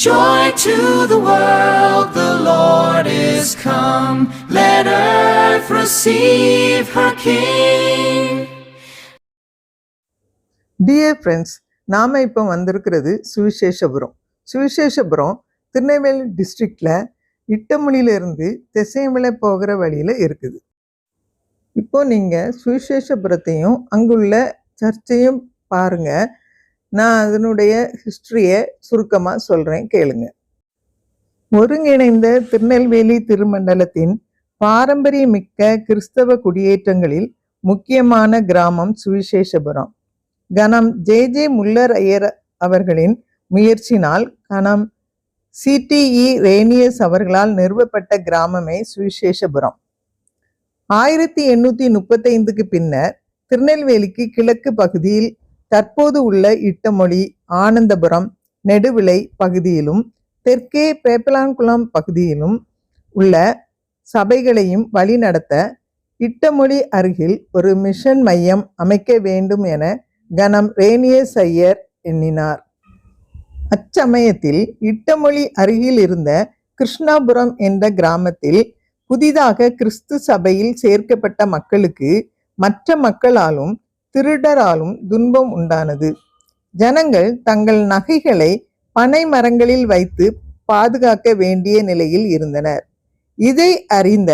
Joy to the world, the Lord is come. Let earth receive her King. Dear friends, நாம இப்போ வந்திருக்கிறது சுவிசேஷபுரம். சுவிசேஷபுரம் திருநெல்வேலி டிஸ்ட்ரிக்ட்ல இட்டமொழியிலிருந்து திசைமலை போகிற வழியில இருக்குது. இப்போ நீங்க சுவிசேஷபுரத்தையும் அங்குள்ள சர்ச்சையும் பாருங்க. நான் அதனுடைய ஹிஸ்டரியை சுருக்கமா சொல்றேன், கேளுங்க. ஒருங்கிணைந்த திருநெல்வேலி திருமண்டலத்தின் பாரம்பரியமிக்க கிறிஸ்தவ குடியேற்றங்களில் முக்கியமான கிராமம் சுவிசேஷபுரம். கனம் ஜே முல்லர் ஐயர் அவர்களின் முயற்சினால் கனம் CTE ரேனியஸ் அவர்களால் நிறுவப்பட்ட கிராமமே சுவிசேஷபுரம். 1835க்கு பின்னர் திருநெல்வேலிக்கு கிழக்கு பகுதியில் தற்போது உள்ள இட்டமொழி, ஆனந்தபுரம், நெடுவிளை பகுதியிலும் தெற்கே பேப்பலாங்குளம் பகுதியிலும் உள்ள சபைகளையும் வழிநடத்த இட்டமொழி அருகில் ஒரு மிஷன் மையம் அமைக்க வேண்டும் என கனம் ரேனியஸ் ஐயர் எண்ணினார். அச்சமயத்தில் இட்டமொழி அருகில் இருந்த கிருஷ்ணாபுரம் என்ற கிராமத்தில் புதிதாக கிறிஸ்து சபையில் சேர்க்கப்பட்ட மக்களுக்கு மற்ற மக்களாலும் திருடராலும் துன்பம் உண்டானது. ஜனங்கள் தங்கள் நகைகளை பனை மரங்களில் வைத்து பாதுகாக்க வேண்டிய நிலையில் இருந்தனர். இதை அறிந்த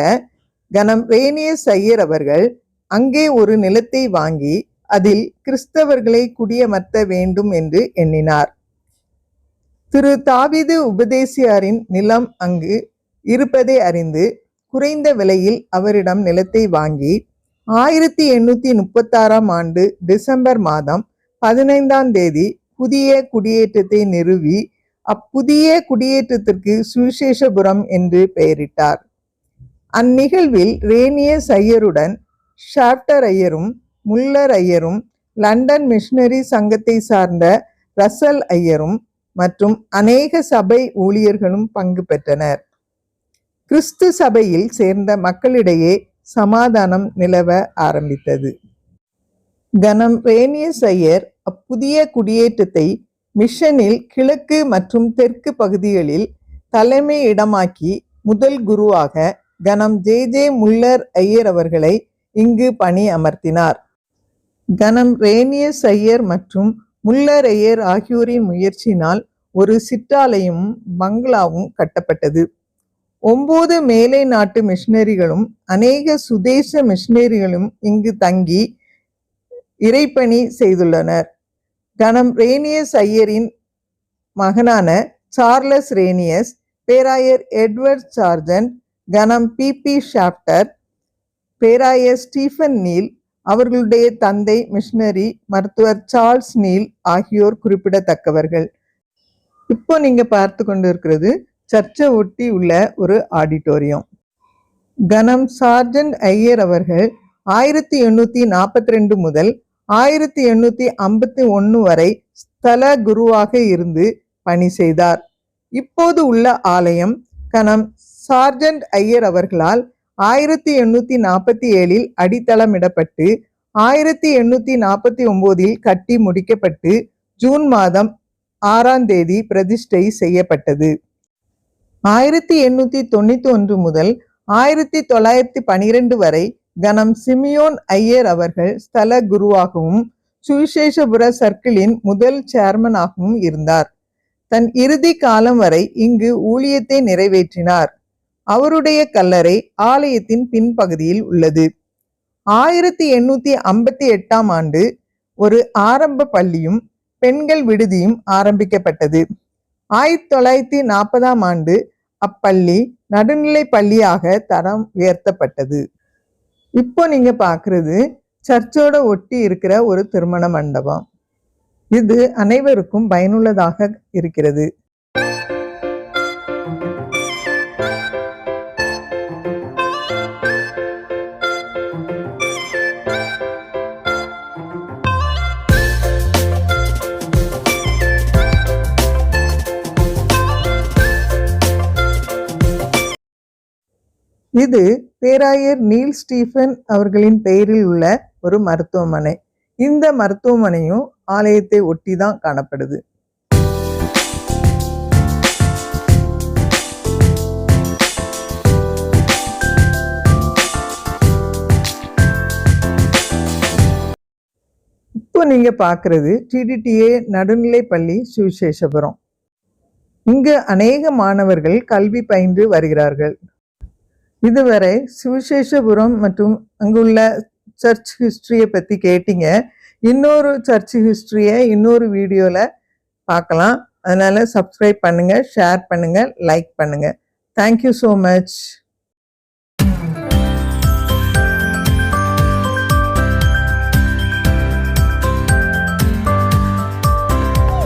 கனம் ரேனியஸ் ஐயர் அவர்கள் அங்கே ஒரு நிலத்தை வாங்கி அதில் கிறிஸ்தவர்களை குடியமர்த்த வேண்டும் என்று எண்ணினார். திரு தாவீது உபதேசியாரின் நிலம் அங்கு இருப்பதை அறிந்து குறைந்த விலையில் அவரிடம் நிலத்தை வாங்கி 1836ஆம் ஆண்டு டிசம்பர் மாதம் 15ஆம் தேதி புதிய குடியேற்றத்தை நிறுவி அப்புதிய குடியேற்றத்திற்கு சுவிசேஷபுரம் என்று பெயரிட்டார். அந்நிகழ்வில் ரேனியஸ் ஐயருடன் ஷாப்டர் ஐயரும், முல்லர் ஐயரும், லண்டன் மிஷனரி சங்கத்தை சார்ந்த ரசல் ஐயரும் மற்றும் அநேக சபை ஊழியர்களும் பங்கு பெற்றனர். கிறிஸ்து சபையில் சேர்ந்த மக்களிடையே சமாதானம் நிலவ ஆரம்பித்தது. கனம் ரேனியஸ் ஐயர் அப்புதிய குடியேற்றத்தை மிஷனில் கிழக்கு மற்றும் தெற்கு பகுதிகளில் தலைமை இடமாக்கி முதல் குருவாக கனம் ஜே முல்லர் ஐயர் அவர்களை இங்கு பணி அமர்த்தினார். கனம் ரேனியஸ் ஐயர் மற்றும் முல்லர் ஐயர் ஆகியோரின் முயற்சியினால் ஒரு சிற்றாலயமும் பங்களாவும் கட்டப்பட்டது. 9 மேலை நாட்டு மிஷனரிகளும் அநேக சுதேச மிஷனரிகளும் இங்கு தங்கி இறைப்பணி செய்துள்ளனர். கனம் ரேனியஸ் ஐயரின் மகனான சார்லஸ் ரேனியஸ், பேராயர் எட்வர்ட் சார்ஜன்ட், கனம் பி ஷாப்டர், பேராயர் ஸ்டீஃபன் நீல், அவர்களுடைய தந்தை மிஷனரி மருத்துவர் சார்ல்ஸ் நீல் ஆகியோர் குறிப்பிடத்தக்கவர்கள். இப்போ நீங்க பார்த்து கொண்டு இருக்கிறது சர்ச்சை ஒட்டி உள்ள ஒரு ஆடிட்டோரியம். கனம் சார்ஜன்ட் ஐயர் அவர்கள் 1842 முதல் 1851 வரை ஸ்தல குருவாக இருந்து பணி செய்தார். இப்போது உள்ள ஆலயம் கனம் சார்ஜன்ட் ஐயர் அவர்களால் 1847 அடித்தளமிடப்பட்டு 1849 கட்டி முடிக்கப்பட்டு ஜூன் மாதம் 6ஆம் தேதி பிரதிஷ்டை செய்யப்பட்டது. 1891 முதல் 1912 வரை கனம் சிமியோன் ஐயர் அவர்கள் ஸ்தல குருவாகவும் சுவிசேஷபுர சர்க்கிளின் முதல் சேர்மனாகவும் இருந்தார். தன் இறுதி காலம் வரை இங்கு ஊழியத்தை நிறைவேற்றினார். அவருடைய கல்லறை ஆலயத்தின் பின்பகுதியில் உள்ளது. 1858ஆம் ஆண்டு ஒரு ஆரம்ப பள்ளியும் பெண்கள் விடுதியும் ஆரம்பிக்கப்பட்டது. 1940ஆம் ஆண்டு அப்பள்ளி நடுநிலை பள்ளியாக தரம் உயர்த்தப்பட்டது. இப்போ நீங்க பாக்குறது சர்ச்சோட ஒட்டி இருக்கிற ஒரு திருமண மண்டபம். இது அனைவருக்கும் பயனுள்ளதாக இருக்கிறது. இது பேராயர் நீல் ஸ்டீஃபன் அவர்களின் பெயரில் உள்ள ஒரு மருத்துவமனை. இந்த மருத்துவமனையும் ஆலயத்தை ஒட்டி தான் காணப்படுது. நீங்க பார்க்கறது டிடிடிஏ நடுநிலைப்பள்ளி சுவிசேஷபுரம். இங்கு அநேக மாணவர்கள் கல்வி பயின்று வருகிறார்கள். இதுவரை சுவிசேஷபுரம் மற்றும் அங்குள்ள சர்ச் ஹிஸ்டரியை பற்றி கேட்டீங்க. இன்னொரு சர்ச் ஹிஸ்டரியை இன்னொரு வீடியோவில் பார்க்கலாம். அதனால் சப்ஸ்கிரைப் பண்ணுங்கள், ஷேர் பண்ணுங்கள், லைக் பண்ணுங்கள். Thank you so much.